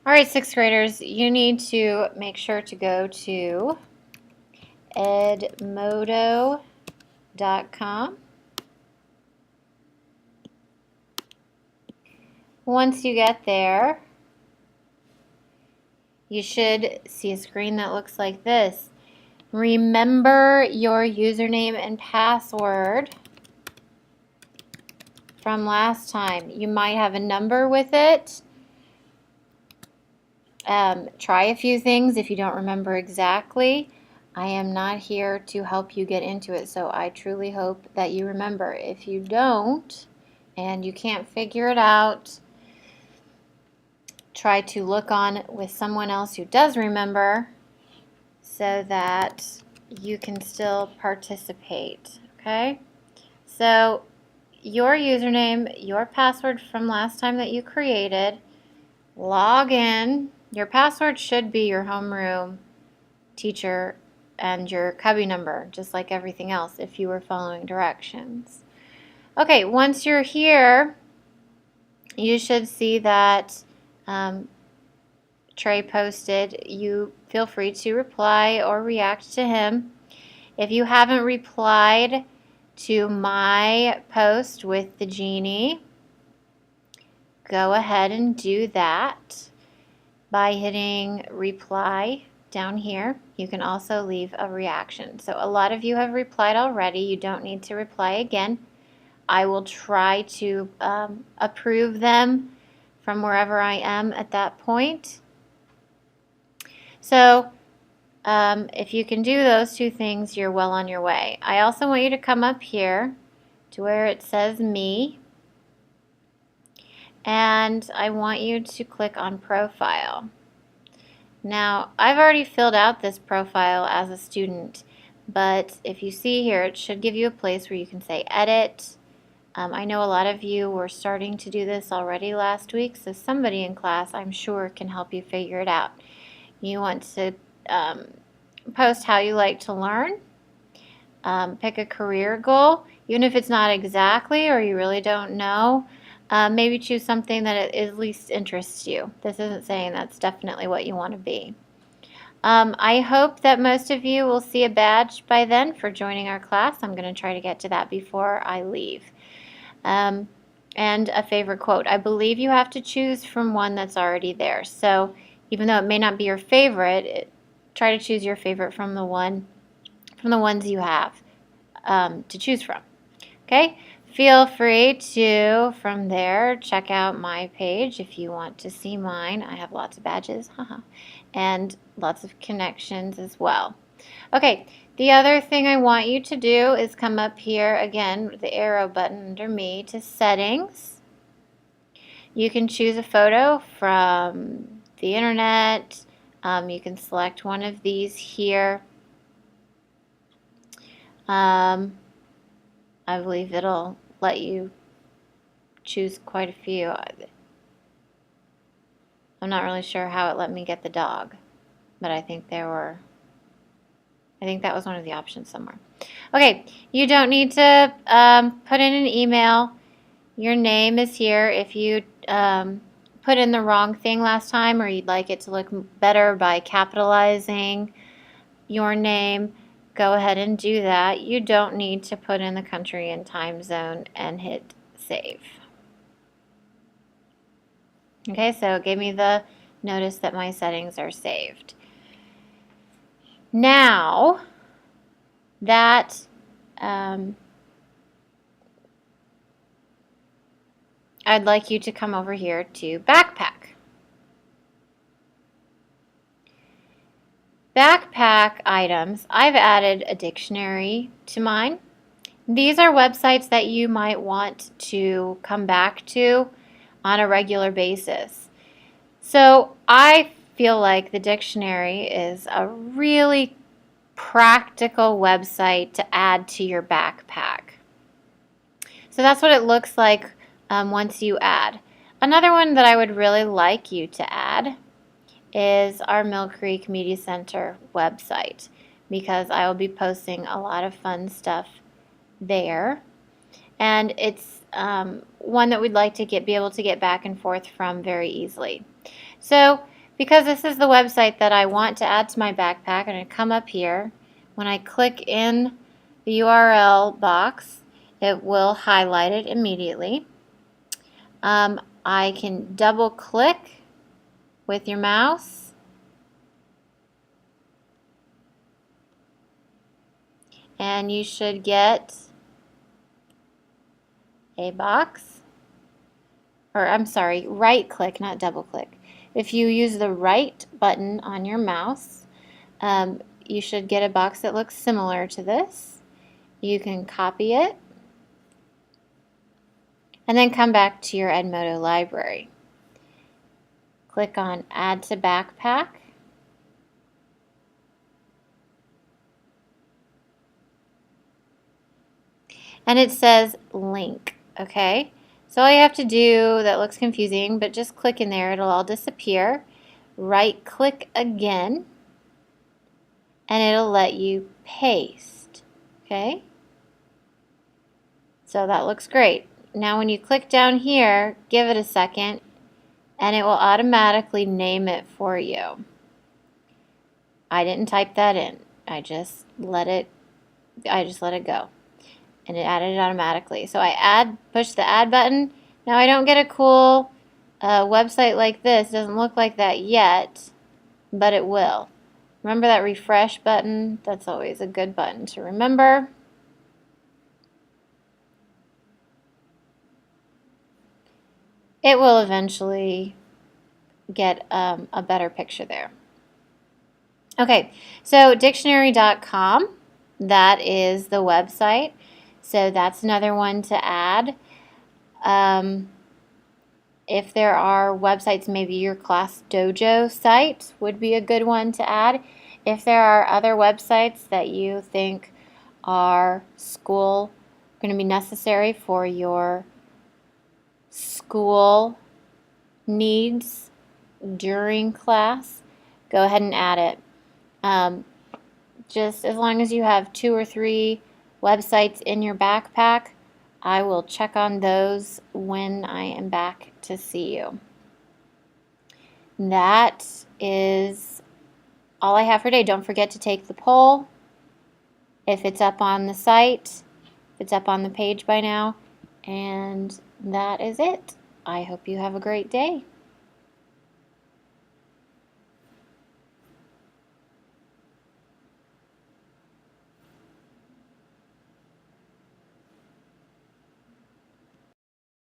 All right, sixth graders, you need to make sure to go to edmodo.com. Once you get there, you should see a screen that looks like this. Remember your username and password from last time. You might have a number with it. Try a few things if you don't remember exactly. I am not here to help you get into it, so I truly hope that you remember. If you don't and you can't figure it out, try to look on with someone else who does remember so that you can still participate, okay? So your username, your password from last time that you created, log in. Your password should be your homeroom teacher and your cubby number, just like everything else if you were following directions. Okay, once you're here, you should see that Trey posted. You feel free to reply or react to him. If you haven't replied to my post with the genie, go ahead and do that by hitting reply down here. You can also leave a reaction. So a lot of you have replied already. You don't need to reply again. I will try to approve them from wherever I am at that point. So if you can do those two things, you're well on your way. I also want you to come up here to where it says me, and I want you to click on profile. Now, I've already filled out this profile as a student, but if you see here, it should give you a place where you can say edit. I know a lot of you were starting to do this already last week, so somebody in class, I'm sure, can help you figure it out. You want to post how you like to learn, pick a career goal, even if it's not exactly or you really don't know. Maybe choose something that at least interests you. This isn't saying that's definitely what you want to be. I hope that most of you will see a badge by then for joining our class. I'm going to try to get to that before I leave. And a favorite quote. I believe you have to choose from one that's already there. So even though it may not be your favorite, try to choose your favorite from the ones you have to choose from. Okay? Feel free to, from there, check out my page if you want to see mine. I have lots of badges, and lots of connections as well. Okay, the other thing I want you to do is come up here, again, the arrow button under me, to settings. You can choose a photo from the internet. You can select one of these here. I believe it'll let you choose quite a few. I'm not really sure how it let me get the dog, but I think that was one of the options somewhere. Okay, you don't need to put in an email. Your name is here. If you put in the wrong thing last time, or you'd like it to look better by capitalizing your name, go ahead and do that. You don't need to put in the country and time zone and hit save. Okay, so it gave me the notice that my settings are saved. Now that I'd like you to come over here to backpack. Backpack items, I've added a dictionary to mine. These are websites that you might want to come back to on a regular basis. So I feel like the dictionary is a really practical website to add to your backpack. So that's what it looks like once you add. Another one that I would really like you to add is our Mill Creek Media Center website, because I will be posting a lot of fun stuff there, and it's one that we'd like to be able to get back and forth from very easily. So Because this is the website that I want to add to my backpack, I'm going to come up here. When I click in the URL box, it will highlight it immediately. I can double click with your mouse and you should get a box, or I'm sorry, right click, not double click. If you use the right button on your mouse, you should get a box that looks similar to this. You can copy it and then come back to your Edmodo library. Click on Add to Backpack. And it says link, okay? So all you have to do, that looks confusing, but just click in there, it'll all disappear. Right click again, and it'll let you paste, okay? So that looks great. Now when you click down here, give it a second, and it will automatically name it for you. I didn't type that in. I just let it go. And it added it automatically. So I push the add button. Now I don't get a cool website like this. It doesn't look like that yet, but it will. Remember that refresh button? That's always a good button to remember. It will eventually get a better picture there. Okay, so dictionary.com, that is the website. So that's another one to add. If there are websites, maybe your class dojo site would be a good one to add. If there are other websites that you think are going to be necessary for your school needs during class, go ahead and add it. Just as long as you have 2 or 3 websites in your backpack, I will check on those when I am back to see you. That is all I have for today. Don't forget to take the poll if it's up on the site, if it's up on the page by now, and that is it. I hope you have a great day.